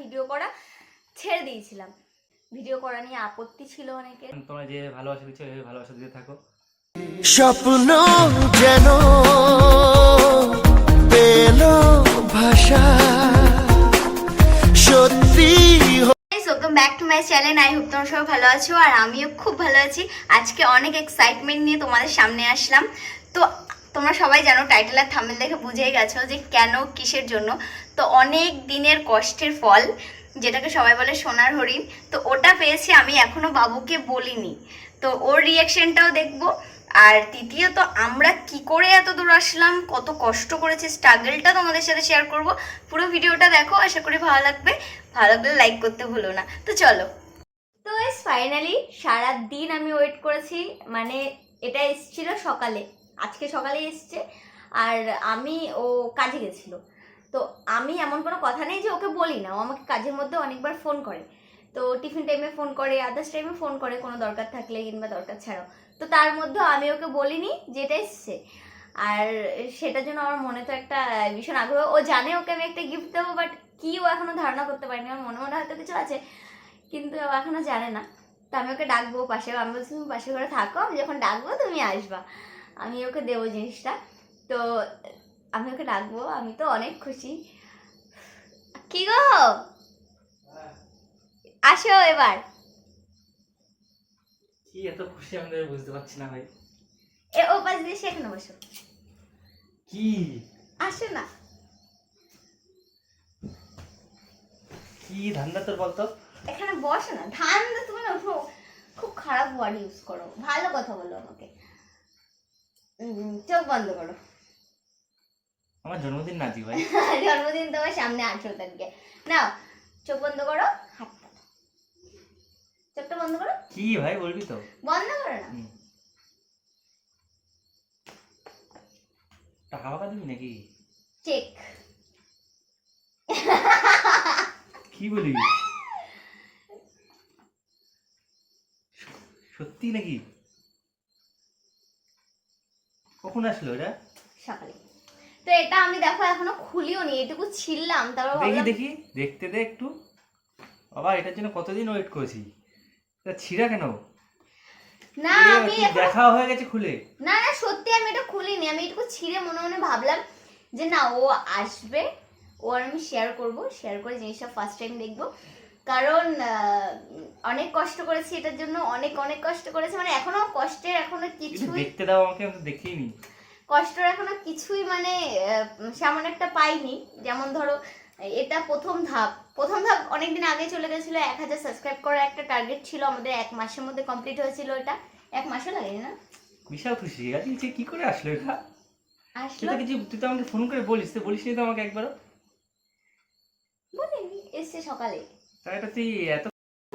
Video করা ছেড়ে দিয়েছিলাম। ভিডিও করা নিয়ে আপত্তি ছিল অনেকের। তোমরা যে ভালোবাসা দিচ্ছ এই ভালোবাসা দিতে থাকো। স্বপ্ন যেন পেল ভাষা সত্যি। Welcome back to my channel. I hope তোমরা সবাই ভালো আছো আর আমিও খুব ভালো আছি। আজকে অনেক এক্সাইটমেন্ট নিয়ে তোমাদের সামনে আসলাম। তো তোমরা সবাই জানো, টাইটেল আর থাম্বনেল দেখে বুঝেই গেছো যে কেন, কিসের জন্য। তো অনেক দিনের কষ্টের ফল, যেটাকে সবাই বলে সোনার হরিণ, তো ওটা পেয়েছি। আমি এখনো বাবুকে বলিনি, তো ওর রিয়াকশনটাও দেখবো। আর তৃতীয়ত আমরা কি করে এত দূর আসলাম, কত কষ্ট করেছি, স্ট্রাগলটা তোমাদের সাথে শেয়ার করব। পুরো ভিডিওটা দেখো, আশা করি ভালো লাগবে। ভালো লাগলে লাইক করতে ভুলো না। তো চলো। তো ফাইনালি সারা দিন আমি ওয়েট করেছি, মানে এটা এসেছিল সকালে, আজকে সকালে এসছে। আর ও কাজে গেছিলো। তো আমি এমন কোনো কথা নেই যে ওকে বলি না, ও আমাকে কাজের মধ্যে অনেকবার ফোন করে। তো টিফিন টাইমে ফোন করে, আদার্স টাইমে ফোন করে, কোনো দরকার থাকলে কিংবা দরকার ছাড়াও। তো তার মধ্যে আমি ওকে বলিনি যেটা এসছে। আর সেটার জন্য আমার মনে তো একটা ভীষণ আগ্রহ। ও জানে ওকে আমি একটা গিফট দেবো, বাট কি ও এখনো ধারণা করতে পারিনি। আমার মনে মনে হয়তো কিছু আছে, কিন্তু ও এখনো জানে না। তো আমি ওকে ডাকবো পাশে, আমি বলছি তুমি পাশে ঘরে থাকো, আমি যখন ডাকবো তুমি আসবা, আমি ওকে দেবো জিনিসটা। তো আমি ওকে ডাকবো, আমি তো অনেক খুশি। কি গো, আসো এবার। কি এত খুশি আমি বুঝতে পারছি না ভাই। ও পাশ দিয়ে সেখানে বসো। কি আসো না। কি ধান্দা তোর বলতো? এখানে বসো না। ধান্দা তুমি না, খুব খারাপ ওয়ার্ড ইউজ করো। ভালো কথা বলো আমাকে। চোখ বন্ধ করো। আমার জন্মদিন না জি ভাই। জন্মদিন তোমার সামনে 18 তারিখে। নাও চোখ বন্ধ করো, হাত পাতো। চোখটা বন্ধ করো। কি ভাই বলবি তো? বন্ধ করো না। টাকা ফাকা দিবি নাকি? চেক। কি বলি, সত্যি নাকি? কখন আসলো এটা? সকালে। তো এটা আমি দেখো এখনো খুলিও নি, এটুকু ছিললাম। তারপর দেখি দেখি, দেখতে দে একটু। বাবা এটার জন্য কতদিন ওয়েট করেছি। এটা ছিঁড়া কেন? না আমি দেখা হয়ে গেছে খুলে। না না সত্যি আমি এটা খুলিনি। আমি এটুকু ছিঁড়ে মনে মনে ভাবলাম যে না, ও আসবে, ও আর আমি শেয়ার করব, শেয়ার করে জিনিসটা ফার্স্ট টাইম দেখবো। কারণ অনেক কষ্ট করেছি এটার জন্য, অনেক অনেক কষ্ট করেছি। মানে এখনো কষ্টের এখনো কিছুই দেখতে দাও আমাকে, আমি তো দেখিনি। কষ্টের এখনো কিছুই মানে সেমন একটা পাইনি। যেমন ধরো এটা প্রথম ধাপ। অনেকদিন আগে চলে গেছিল। 1000 সাবস্ক্রাইব করার একটা টার্গেট ছিল আমাদের, 1 মাসের মধ্যে কমপ্লিট হয়েছিল। এটা 1 মাসও লাগেনি না। বিশাল খুশি আজকে। কি করে আসলো এটা? আসলো কিছু তুই তো আমাকে ফোন করে বলিস, তো বলিস নি তো আমাকে একবারও। বলিনি, এসছে সকালে। তাই এটা তুই এত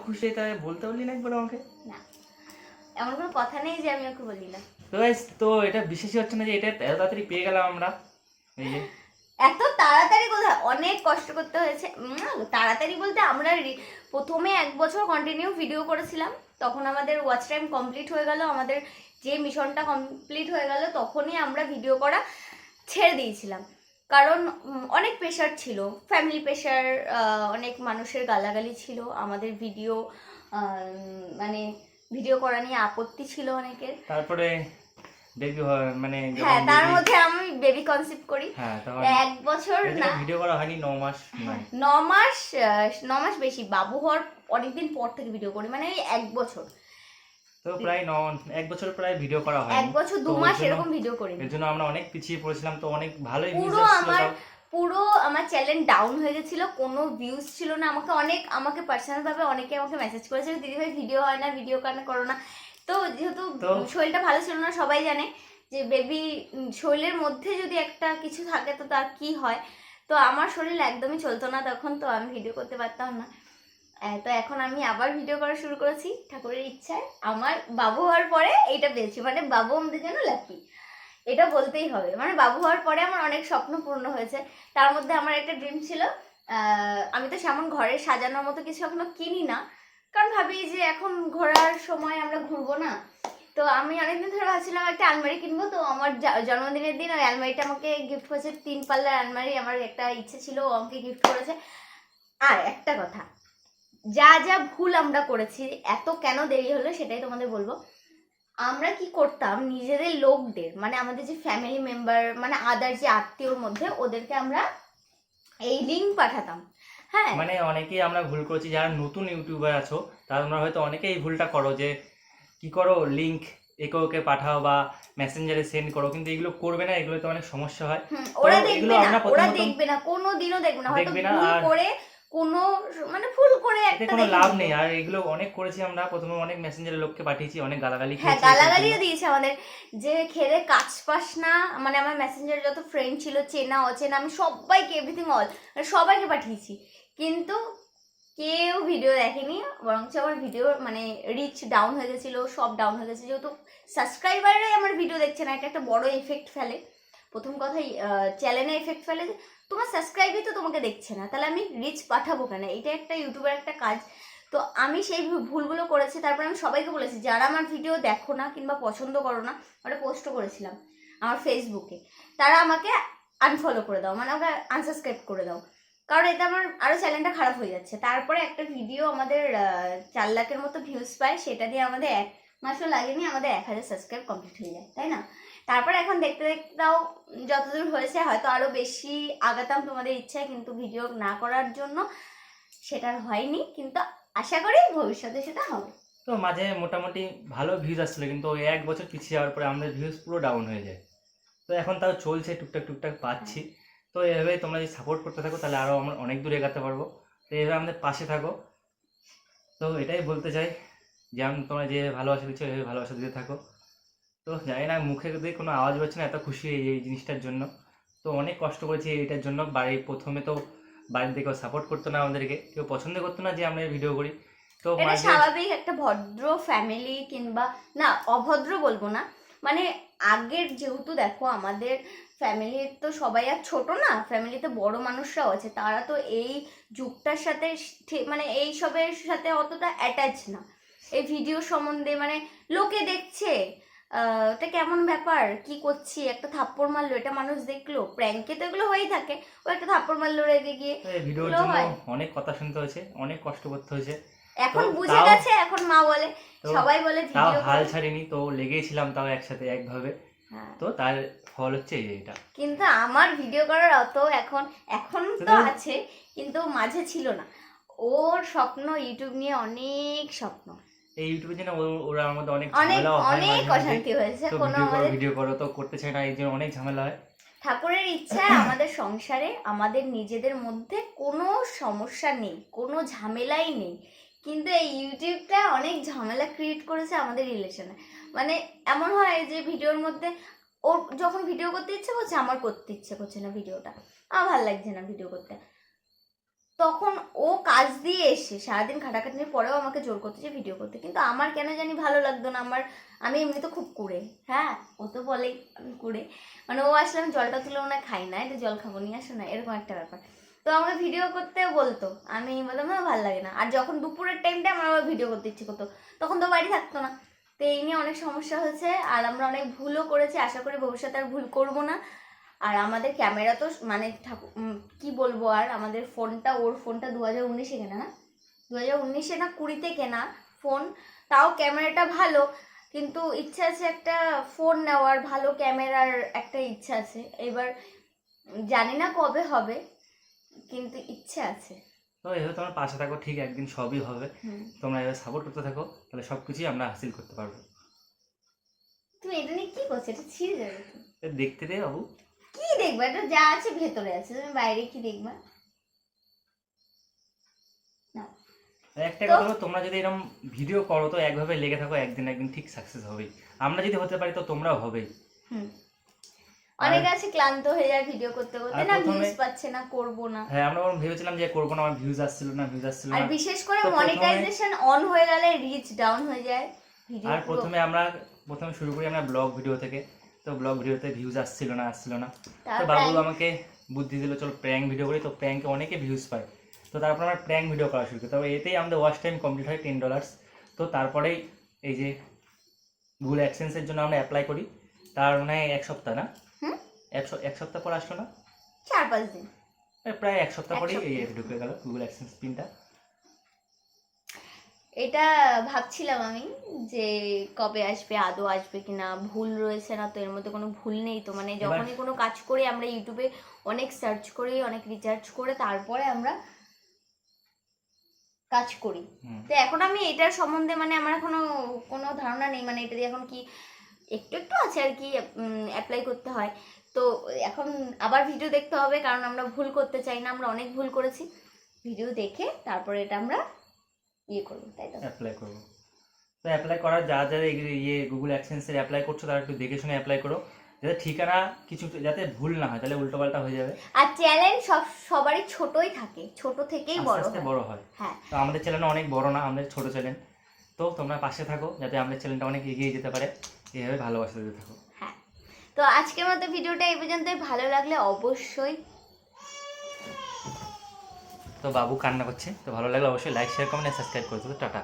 খুশি, তাই বলতে বললি না একবার আমাকে? না, এমন কোনো কথা নেই যে আমি ওকে বলি না। তো গাইস, তো এটা বিশ্বাসই হচ্ছে না যে এটা এত তাড়াতাড়ি পেয়ে গেলাম আমরা। এই যে এত তাড়াতাড়ি কোথায়, অনেক কষ্ট করতে হয়েছে। তাড়াতাড়ি বলতে আমরা প্রথমে 1 বছর কন্টিনিউ ভিডিও করেছিলাম, তখন আমাদের ওয়াচ টাইম কমপ্লিট হয়ে গেল, আমাদের যে মিশনটা কমপ্লিট হয়ে গেল, তখনই আমরা ভিডিও করা ছেড়ে দিয়েছিলাম। কারণ অনেক প্রেশার ছিল, ফ্যামিলি প্রেশার, অনেক মানুষের গালাগালি ছিল, আমাদের ভিডিও মানে ভিডিও করা নিয়ে আপত্তি ছিল অনেকের। তারপরে বেবি মানে হ্যাঁ, তার মধ্যে আমি বেবি কনসেপ্ট করি। হ্যাঁ, 1 বছর না, ভিডিও করা হয়নি 9 মাস। 9 মাস বেশি। বাবু হওয়ার অনেকদিন পর থেকে ভিডিও করি, মানে 1 বছর। তো প্রায় 1 বছর প্রায় ভিডিও করা হয়নি। 1 বছর 2 মাস এরকম ভিডিও করি। এর জন্য আমরা অনেক পিছিয়ে পড়েছিলাম। তো অনেক ভালোই পুরো আমার চ্যানেল ডাউন হয়ে গেছিল, কোনো ভিউজ ছিল না। আমাকে পার্সোনাল ভাবে অনেকে আমাকে মেসেজ করেছে, দিদি ভাই ভিডিও হয় না, ভিডিও কেন করো না। তো যেহেতু শরীরটা ভালো ছিল না, সবাই জানে যে বেবি শরীরের মধ্যে যদি একটা কিছু থাকে তো তার কি হয়। তো আমার শরীর একদমই চলতো না তখন, তো আমি ভিডিও করতে পারতাম না। তো এখন আমি আবার ভিডিও করা শুরু করেছি ঠাকুরের ইচ্ছায়। আমার বাবু হওয়ার পরে এইটা পেয়েছি, মানে বাবু আমাদের জন্য লাকি, এটা বলতেই হবে। মানে বাবু হওয়ার পরে আমার অনেক স্বপ্ন পূর্ণ হয়েছে। তার মধ্যে আমার একটা ড্রিম ছিল, আমি তো সেমন ঘরে সাজানোর মতো কিছু এখনো কিনি না, কারণ ভাবি যে এখন ঘোরার সময় আমরা ঘুরবো না। তো আমি অনেকদিন ধরে ভাবছিলাম একটা আলমারি কিনবো। তো আমার জন্মদিনের দিন ওই আলমারিটা আমাকে গিফট করেছে, 3 পাল্লার আলমারি। আমার একটা ইচ্ছে ছিল, ও আমাকে গিফট করেছে। আর একটা কথা, যা যা ভুল আমরা করেছি, এত কেন দেরি হলো সেটাই তোমাদের বলবো। আমরা কি করতাম, নিজেদের লোকদের মানে আমাদের যে ফ্যামিলি মেম্বার মানে আদার যে আত্মীয়র মধ্যে ওদেরকে আমরা এই লিঙ্ক পাঠাতাম। হ্যাঁ, মানে অনেকেই আমরা ভুল করেছি, যারা নতুন ইউটিউবার আছো তোমরা হয়তো অনেকেই এই ভুলটা করো, যে কি করো লিঙ্ক একে ওকে পাঠাও বা মেসেঞ্জারে সেন্ড করো, কিন্তু এগুলো করবে না, এগুলোতে অনেক সমস্যা হয়। ওরা তো দেখবে এগুলো না, আমরা ওরা প্রথমত দেখবে না, কোনোদিনও দেখবে না, হয়তো দেখবে না, ভুল আর করে কোনো মানে ভুল করে এতে একটা কোনো দেখে লাভ দিল। নেই। আর এগুলো অনেক করেছি আমরা, প্রথমে অনেক মেসেঞ্জারে লোককে পাঠিয়েছি, অনেক গালাগালি হ্যাঁ, খেয়েছি এটার গালাগালিও জন্য। দিয়েছে আমাদের, যে খেলে কাজ পাস না। মানে আমার মেসেঞ্জারে যত ফ্রেন্ড ছিল, চেনা অচেনা, আমি সবাইকে এভরিথিং অল সবাইকে পাঠিয়েছি, কিন্তু কেউ ভিডিও দেখেনি। বরঞ্চ আমার ভিডিও মানে রিচ ডাউন হয়ে গেছিলো, সব ডাউন হয়ে গেছে, যেহেতু সাবস্ক্রাইবাররাই আমার ভিডিও দেখছে না। এটা একটা বড় এফেক্ট ফেলে। প্রথম কথাই চ্যানেলে এফেক্ট ফেলে যে তোমার সাবস্ক্রাইবই তো তোমাকে দেখছে না, তাহলে আমি রিচ পাঠাবো কেন? এটা একটা ইউটিউবের একটা কাজ। তো আমি সেই ভুলগুলো করেছি। তারপর আমি সবাইকে বলেছি, যারা আমার ভিডিও দেখো না কিংবা পছন্দ করো না, ওটা পোস্টও করেছিলাম আমার ফেসবুকে, তারা আমাকে আনফলো করে দাও, মানে আমাকে আনসাবস্ক্রাইব করে দাও, কারণ এতে আমার আরও চ্যানেলটা খারাপ হয়ে যাচ্ছে। তারপরে একটা ভিডিও আমাদের 4 লাখের মতো ভিউজ পায়, সেটা দিয়ে আমাদের 1 মাসও লাগেনি, আমাদের 1000 সাবস্ক্রাইব কমপ্লিট হয়ে যায়, তাই না? তারপর এখন দেখতে দেখতে তাও যতদূর হয়েছে, হয়তো আরও বেশি আগাতাম তোমাদের ইচ্ছায়, কিন্তু ভিডিও না করার জন্য সেটা হয়নি, কিন্তু আশা করি ভবিষ্যতে সেটা হবে। তো মাঝে মোটামুটি ভালো ভিউজ আসছিল, কিন্তু ওই 1 বছর পিছিয়ে যাওয়ার পরে আমাদের ভিউজ পুরো ডাউন হয়ে যায়। তো এখন তাও চলছে, টুকটাক টুকটাক পাচ্ছি। তো এভাবে তোমরা যদি সাপোর্ট করতে থাকো তাহলে আরও আমরা অনেক দূর এগাতে পারবো। তো এভাবে আমাদের পাশে থাকো। তো এটাই বলতে চাই, যেমন তোমরা যে ভালোবাসা দিচ্ছ এভাবে ভালোবাসা দিতে থাকো। তো জানি না মুখে দিয়ে কোনো আওয়াজ পাচ্ছে না, এত খুশি এই জিনিসটার জন্য। তো অনেক কষ্ট করেছি এটার জন্য। প্রথমে তো বাড়িতে কেউ সাপোর্ট করতো না, আমাদেরকে কেউ পছন্দ করতো না যে আমরা ভিডিও করি। তো এটা মাঝে স্বাভাবিক, একটা ভদ্র ফ্যামিলি কিংবা না অভদ্র বলবো না, মানে আগের যেহেতু দেখো আমাদের ফ্যামিলির তো সবাই আর ছোট না, ফ্যামিলিতে বড় মানুষরাও আছে, তারা তো এই যুগটার সাথে মানে এই সবের সাথে অতটা অ্যাটাচ না। এই ভিডিও সম্বন্ধে মানে লোকে দেখছে, এটা কেমন ব্যাপার, কি করছি, একটা থাপ্পড় মারলো, এটা মানুষ দেখলো, প্র্যাঙ্কে তো এগুলো হয়েই থাকে, ও একটা থাপ্পড় মারলো রেগে গিয়ে, এই ভিডিওর এগুলো জন্য হয়। অনেক কথা শুনতে হয়েছে, অনেক কষ্ট করতে হয়েছে। এখন তো বুঝে তাও- গেছে, এখন মা বলে, তো সবাই বলে তাও ভিডিও হাল ছাড়িনি, তো লেগেছিলাম তাও একসাথে একভাবে। হ্যাঁ, তো তার ফল হচ্ছে এটা। কিন্তু আমার ভিডিও করার অত এখন এখন তো শুধু- আছে, কিন্তু মাঝে ছিল না। ওর স্বপ্ন ইউটিউব নিয়ে, অনেক স্বপ্ন, এই ইউটিউবের জন্য ওরা আমার মধ্যে অনেক অনেক ঝামেলাও হয় অনেক মাঝে মাঝে। অশান্তি হয়েছে। তো কোনো ভিডিও করো আমাদের ভিডিও করো, তো করতে চাই না, এই জন্য অনেক ঝামেলা হয়। ঠাকুরের ইচ্ছায় আমাদের সংসারে আমাদের নিজেদের মধ্যে কোনো সমস্যা নেই, কোনো ঝামেলাই নেই, কিন্তু এই ইউটিউবটা অনেক ঝামেলা ক্রিয়েট করেছে আমাদের রিলেশনে। মানে এমন হয় যে ভিডিওর মধ্যে ওর যখন ভিডিও করতে ইচ্ছে করছে, আমার করতে ইচ্ছে করছে না ভিডিওটা, আমার ভালো লাগছে না ভিডিও করতে, তখন ও কাজ দিয়ে এসে সারাদিন খাটাখাটির পরেও আমাকে জোর করতেছে ভিডিও করতে, কিন্তু আমার কেন জানি ভালো লাগতো না। আমি এমনি তো খুব কুড়ে, হ্যাঁ ও তো বলেই আমি কুড়ে, মানে ও আসলে আমি জলটা তুলে মনে হয় খাই না, এটা জল খাবো নিয়ে আসো না, এরকম একটা ব্যাপার। তো আমাকে ভিডিও করতেও বলতো, আমি বলতাম না ভালো লাগে না। আর যখন দুপুরের টাইমটা আমার আবার ভিডিও করতে ইচ্ছে করতো, তখন তো বাড়ি থাকতো না। তো এই নিয়ে অনেক সমস্যা হয়েছে, আর আমরা অনেক ভুলও করেছি, আশা করি ভবিষ্যতে আর ভুল করবো না। আর আমাদের ক্যামেরা তো মানে কি বলবো, আর আমাদের ফোনটা, ওর ফোনটা 2019-এ কেনা, না 2019-এ না 20-তে কেনা ফোন, তাও ক্যামেরাটা ভালো, কিন্তু ইচ্ছা আছে একটা ফোন নেওয়ার, ভালো ক্যামেরার একটা ইচ্ছা আছে। এবার জানি না কবে হবে, কিন্তু ইচ্ছা আছে। তো এভাবে তোমার পাশে থাকো, ঠিক একদিন সবই হবে। তোমরা এভাবে সাপোর্ট করতে থাকো, তাহলে সবকিছুই আমরা হাসিল করতে পারবো। তুমি এটা নিয়ে কি করছো? এটা ছিঁড়ে যাবে তো। তো দেখতে দে বাবু। কি দেখবা, এটা যা আছে ভেতরে আছে, তুমি বাইরে কি দেখবা? একটা কথা হলো, তোমরা যদি এরকম ভিডিও করো তো একভাবে লেগে থাকো, একদিন একদিন ঠিক সাকসেস হবেই। আমরা যদি হতে পারি তো তোমরাও হবেই। অনেকে আছে ক্লান্ত হয়ে যায় ভিডিও করতে করতে, না ভিউজ পাচ্ছে না, করব না। হ্যাঁ, আমরা ভেবেছিলাম যে করবো না, আমার ভিউজ আসছিল না। আর বিশেষ করে তো মনিটাইজেশন অন হয়ে গেলে রিচ ডাউন হয়ে যায় ভিডিও। আর প্রথমে শুরু করি আমরা ব্লগ ভিডিও থেকে। তো ব্লগ ভিডিওতে ভিউজ আসছিল না। তো বাবু আমাকে বুদ্ধি দিল, চলো প্র্যাঙ্ক ভিডিও করি। তো প্র্যাঙ্কে অনেকে ভিউজ পায়, তো তারপর আমরা প্র্যাঙ্ক ভিডিও করা শুরু করি। তবে এতেই আমাদের ওয়াচ টাইম কমপ্লিট হয় $10। তো তারপরেই এই যে গুগল অ্যাডসেন্সের জন্য আমরা অ্যাপ্লাই করি। তার মানে 1 সপ্তাহ না, এক সপ্তাহ পর আসলো না, 4-5 দিন। প্রায় এক সপ্তাহ এক পরেই সপ্তাহ। এই ঢুকে গেল গুগল অ্যাডসেন্স পিনটা। এটা ভাবছিলাম আমি যে কবে আসবে, আদৌ আসবে কিনা, ভুল রয়েছে না তো, এর মধ্যে কোনো ভুল নেই তো। মানে যখনই কোনো কাজ করি আমরা ইউটিউবে অনেক সার্চ করি, অনেক রিসার্চ করে তারপরে আমরা কাজ করি। তো এখন আমি এটার সম্বন্ধে মানে আমার এখনো কোনো ধারণা নেই, মানে এটা দিয়ে এখন কি একটু একটু আছে আর কি অ্যাপ্লাই করতে হয়। তো এখন আবার ভিডিও দেখতে হবে, কারণ আমরা ভুল করতে চাই না, আমরা অনেক ভুল করেছি। ভিডিও দেখে তারপরে এটা আমরা ইয়ে করবো, তাই তো? অ্যাপ্লাই করবো। তো অ্যাপ্লাই করার যারা যারা ইয়ে গুগল অ্যাডসেন্সের অ্যাপ্লাই করছো তারা একটু দেখে শুনে অ্যাপ্লাই করো, যাতে ঠিকানা কিছু যাতে ভুল না হয়, তাহলে উল্টোপাল্টা হয়ে যাবে। আর চ্যালেঞ্জ সবারই ছোটই থাকে, ছোট থেকেই আস্তে বড় আস্তে হয়। বড় হয়। হ্যাঁ, তো আমাদের চ্যানেলটা অনেক বড় না, আমাদের ছোট চ্যানেল। তো তোমরা পাশে থাকো যাতে আমাদের চ্যানেলটা অনেক এগিয়ে যেতে পারে, এইভাবে ভালোবাসা দিতে থাকো। হ্যাঁ। তো আজকের মতো ভিডিওটা এই পর্যন্তই। ভালো লাগলে অবশ্যই, তো বাবু কান্না করছে, তো ভালো লাগলে অবশ্যই লাইক শেয়ার কমেন্ট সাবস্ক্রাইব করে দেবো। টাটা।